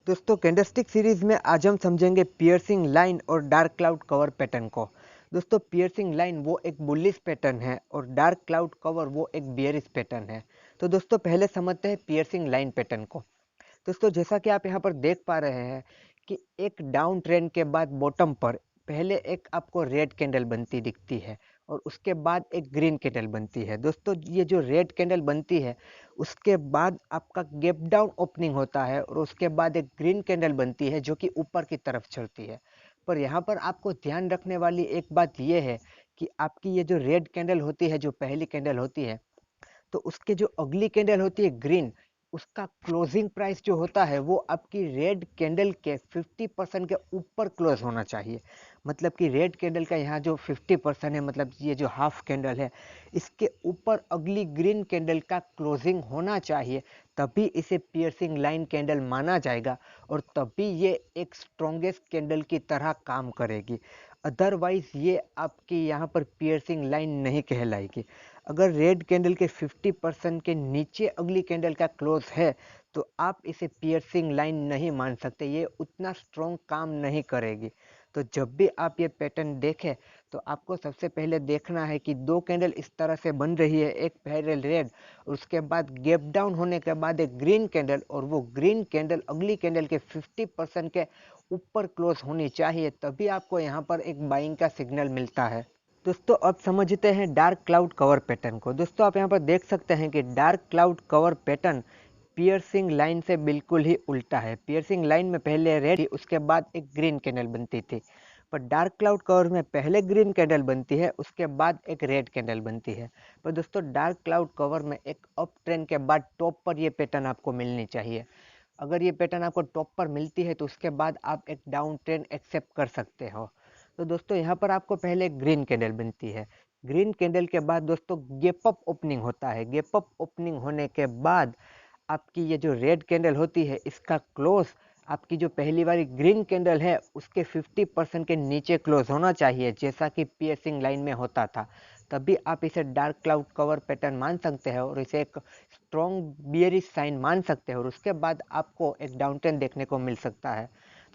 दोस्तों candlestick series में आज हम समझेंगे पियर्सिंग लाइन और डार्क क्लाउड कवर पैटर्न को। दोस्तों पियर्सिंग लाइन वो एक बुलिश पैटर्न है और डार्क क्लाउड कवर वो एक बियरिश पैटर्न है। तो दोस्तों पहले समझते हैं पियर्सिंग लाइन पैटर्न को। दोस्तों जैसा कि आप यहाँ पर देख पा रहे हैं कि एक डाउन ट्रेंड के बाद बॉटम पर पहले एक आपको रेड कैंडल बनती दिखती है और उसके बाद एक ग्रीन कैंडल बनती है। दोस्तों ये जो रेड कैंडल बनती है उसके बाद आपका गैप डाउन ओपनिंग होता है और उसके बाद एक ग्रीन कैंडल बनती है जो कि ऊपर की तरफ चलती है। पर यहाँ पर आपको ध्यान रखने वाली एक बात यह है कि आपकी ये जो रेड कैंडल होती है, जो पहली कैंडल होती है, तो उसके जो अगली कैंडल होती है ग्रीन, उसका क्लोजिंग प्राइस जो होता है वो आपकी रेड कैंडल के 50% के ऊपर क्लोज होना चाहिए। मतलब कि रेड कैंडल का यहाँ जो 50% है, मतलब ये जो हाफ कैंडल है, इसके ऊपर अगली ग्रीन कैंडल का क्लोजिंग होना चाहिए, तभी इसे पियर्सिंग लाइन कैंडल माना जाएगा और तभी ये एक स्ट्रॉन्गेस्ट कैंडल की तरह काम करेगी। अदरवाइज ये आपकी यहाँ पर पियर्सिंग लाइन नहीं कहलाएगी। अगर रेड कैंडल के 50% के नीचे अगली कैंडल का क्लोज है तो आप इसे पियर्सिंग लाइन नहीं मान सकते, ये उतना स्ट्रॉन्ग काम नहीं करेगी। तो जब भी आप ये पैटर्न देखें तो आपको सबसे पहले देखना है कि दो कैंडल इस तरह से बन रही है, एक पैरेलल रेड और उसके बाद गैप डाउन होने के बाद एक ग्रीन कैंडल, और वो ग्रीन कैंडल अगली कैंडल के 50% के ऊपर क्लोज होनी चाहिए, तभी आपको यहाँ पर एक बाइंग का सिग्नल मिलता है। दोस्तों अब समझते हैं डार्क क्लाउड कवर पैटर्न को। दोस्तों आप यहाँ पर देख सकते हैं कि dark cloud cover pattern piercing line से बिल्कुल ही उल्टा है। पियर्सिंग लाइन में पहले रेड थी, उसके बाद एक ग्रीन कैंडल बनती थी, पर डार्क क्लाउड कवर में पहले ग्रीन कैंडल बनती है, उसके बाद एक रेड कैंडल बनती है। पर दोस्तों डार्क क्लाउड कवर में एक अप ट्रेंड के बाद टॉप पर ये पैटर्न आपको मिलनी चाहिए। अगर ये पैटर्न आपको टॉप पर मिलती है तो उसके बाद आप एक डाउन ट्रेंड एक्सेप्ट कर सकते हो। तो दोस्तों यहाँ पर आपको पहले ग्रीन कैंडल बनती है, ग्रीन कैंडल के बाद दोस्तों गैप अप ओपनिंग होता है। गैप अप ओपनिंग होने के बाद आपकी ये जो रेड कैंडल होती है इसका क्लोज आपकी जो पहली वाली ग्रीन कैंडल है उसके 50% के नीचे क्लोज होना चाहिए, जैसा कि पियर्सिंग लाइन में होता था। तभी आप इसे डार्क क्लाउड कवर पैटर्न मान सकते हैं और इसे एक स्ट्रॉन्ग बियरिश साइन मान सकते हैं, और उसके बाद आपको एक डाउन ट्रेंड देखने को मिल सकता है।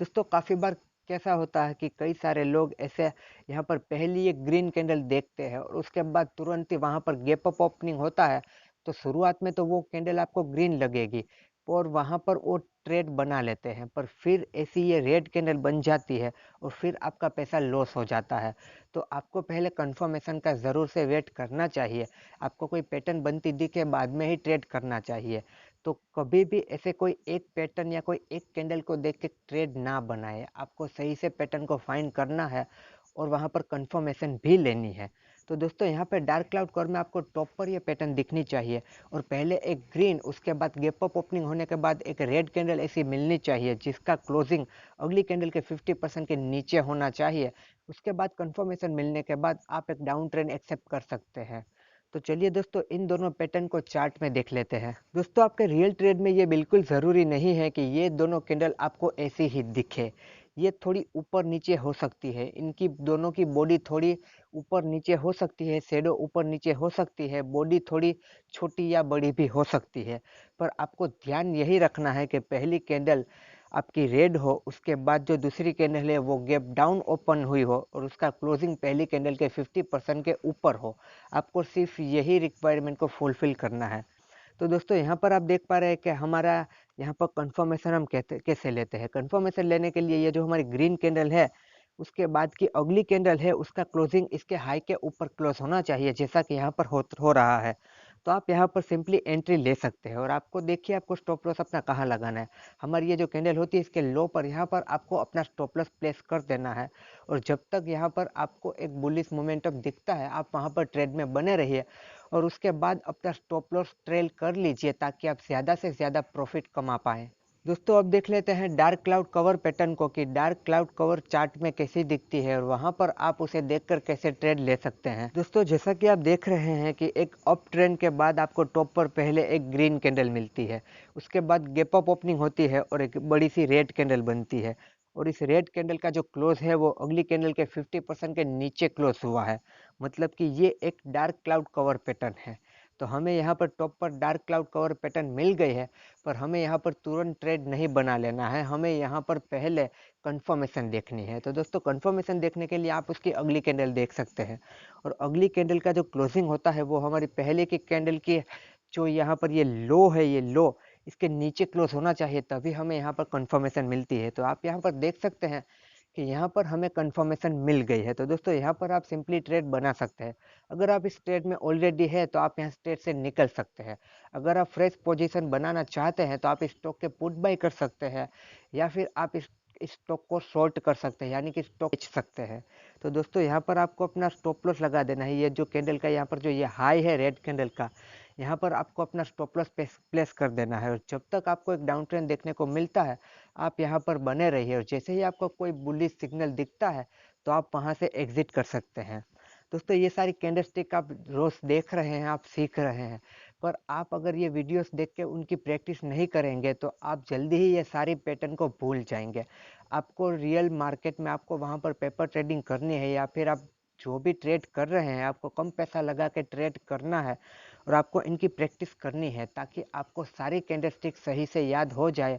दोस्तों काफ़ी बार कैसा होता है कि कई सारे लोग ऐसे यहाँ पर पहली एक ग्रीन कैंडल देखते हैं और उसके बाद तुरंत ही वहाँ पर गैप अप ओपनिंग होता है, तो शुरुआत में तो वो कैंडल आपको ग्रीन लगेगी और वहाँ पर वो ट्रेड बना लेते हैं, पर फिर ऐसी ये रेड कैंडल बन जाती है और फिर आपका पैसा लॉस हो जाता है। तो आपको पहले कंफर्मेशन का ज़रूर से वेट करना चाहिए। आपको कोई पैटर्न बनती दिखे बाद में ही ट्रेड करना चाहिए। तो कभी भी ऐसे कोई एक पैटर्न या कोई एक कैंडल को देख के ट्रेड ना बनाए। आपको सही से पैटर्न को फाइंड करना है और वहाँ पर कंफर्मेशन भी लेनी है। तो दोस्तों यहाँ पे डार्क क्लाउड कवर में आपको टॉप पर ये पैटर्न दिखनी चाहिए और पहले एक ग्रीन, उसके बाद गैप अप ओपनिंग होने के बाद एक रेड कैंडल ऐसी मिलनी चाहिए जिसका क्लोजिंग अगली कैंडल के 50% के नीचे होना चाहिए। उसके बाद कंफर्मेशन मिलने के बाद आप एक डाउन ट्रेंड एक्सेप्ट कर सकते हैं। तो चलिए दोस्तों इन दोनों पैटर्न को चार्ट में देख लेते हैं। दोस्तों आपके रियल ट्रेड में ये बिल्कुल ज़रूरी नहीं है कि ये दोनों कैंडल आपको ऐसी ही दिखे। ये थोड़ी ऊपर नीचे हो सकती है, इनकी दोनों की बॉडी थोड़ी ऊपर नीचे हो सकती है, शैडो ऊपर नीचे हो सकती है, बॉडी थोड़ी छोटी या बड़ी भी हो सकती है। पर आपको ध्यान यही रखना है कि पहली कैंडल आपकी रेड हो, उसके बाद जो दूसरी कैंडल है वो गैप डाउन ओपन हुई हो और उसका क्लोजिंग पहली कैंडल के 50% के ऊपर हो। आपको सिर्फ यही रिक्वायरमेंट को फुलफिल करना है। तो दोस्तों यहाँ पर आप देख पा रहे हैं कि हमारा यहाँ पर कंफर्मेशन हम कहते कैसे लेते हैं। कंफर्मेशन लेने के लिए ये जो हमारी ग्रीन कैंडल है उसके बाद की अगली कैंडल है उसका क्लोजिंग इसके हाई के ऊपर क्लोज होना चाहिए, जैसा कि यहाँ पर हो रहा है। तो आप यहाँ पर सिंपली एंट्री ले सकते हैं और आपको देखिए आपको स्टॉप लॉस अपना कहाँ लगाना है। हमारी ये जो कैंडल होती है इसके लो पर यहाँ पर आपको अपना स्टॉप लॉस प्लेस कर देना है और जब तक यहाँ पर आपको एक बुलिश मोमेंटम दिखता है आप वहाँ पर ट्रेड में बने रहिए और उसके बाद अपना स्टॉप लॉस ट्रेल कर लीजिए ताकि आप ज़्यादा से ज़्यादा प्रॉफिट कमा पाएँ। दोस्तों अब देख लेते हैं डार्क क्लाउड कवर पैटर्न को कि डार्क क्लाउड कवर चार्ट में कैसी दिखती है और वहां पर आप उसे देखकर कैसे ट्रेड ले सकते हैं। दोस्तों जैसा कि आप देख रहे हैं कि एक अप ट्रेंड के बाद आपको टॉप पर पहले एक ग्रीन कैंडल मिलती है, उसके बाद गैप अप ओपनिंग होती है और एक बड़ी सी रेड कैंडल बनती है और इस रेड कैंडल का जो क्लोज है वो अगली कैंडल के 50% के नीचे क्लोज हुआ है। मतलब कि ये एक डार्क क्लाउड कवर पैटर्न है। तो हमें यहाँ पर टॉप पर डार्क क्लाउड कवर पैटर्न मिल गई है, पर हमें यहाँ पर तुरंत ट्रेड नहीं बना लेना है, हमें यहाँ पर पहले कंफर्मेशन देखनी है। तो दोस्तों कंफर्मेशन देखने के लिए आप उसकी अगली कैंडल देख सकते हैं, और अगली कैंडल का जो क्लोजिंग होता है वो हमारी पहले की कैंडल की जो यहाँ पर ये लो है, ये लो इसके नीचे क्लोज होना चाहिए, तभी हमें यहाँ पर कंफर्मेशन मिलती है। तो आप यहाँ पर देख सकते हैं कि यहाँ पर हमें कंफर्मेशन मिल गई है। तो दोस्तों यहाँ पर आप सिंपली ट्रेड बना सकते हैं। अगर आप इस ट्रेड में ऑलरेडी है तो आप यहाँ ट्रेड से निकल सकते हैं। अगर आप फ्रेश पोजीशन बनाना चाहते हैं तो आप इस स्टॉक के पुट बाय कर सकते हैं, या फिर आप इस स्टॉक को शॉर्ट कर सकते हैं, यानी कि स्टॉक बेच सकते हैं। तो दोस्तों यहाँ पर आपको अपना स्टॉप लॉस लगा देना है। ये जो कैंडल का यहाँ पर जो ये हाई है रेड कैंडल का, यहाँ पर आपको अपना स्टॉप लॉस प्लेस कर देना है, और जब तक आपको एक डाउन ट्रेंड देखने को मिलता है आप यहाँ पर बने रहिए, और जैसे ही आपको कोई बुलिश सिग्नल दिखता है तो आप वहाँ से एग्जिट कर सकते हैं। दोस्तों ये सारी कैंडलस्टिक आप रोज देख रहे हैं, आप सीख रहे हैं, पर आप अगर ये वीडियोस देख के उनकी प्रैक्टिस नहीं करेंगे तो आप जल्दी ही ये सारी पैटर्न को भूल जाएंगे। आपको रियल मार्केट में आपको वहाँ पर पेपर ट्रेडिंग करनी है, या फिर आप जो भी ट्रेड कर रहे हैं आपको कम पैसा लगा के ट्रेड करना है, और आपको इनकी प्रैक्टिस करनी है ताकि आपको सारी कैंडलस्टिक सही से याद हो जाए,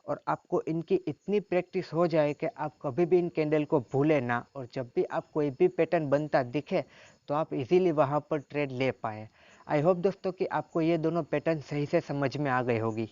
और आपको इनकी इतनी प्रैक्टिस हो जाए कि आप कभी भी इन कैंडल को भूलें ना, और जब भी आप कोई भी पैटर्न बनता दिखे तो आप इजीली वहाँ पर ट्रेड ले पाएँ। आई होप दोस्तों कि आपको ये दोनों पैटर्न सही से समझ में आ गई होगी।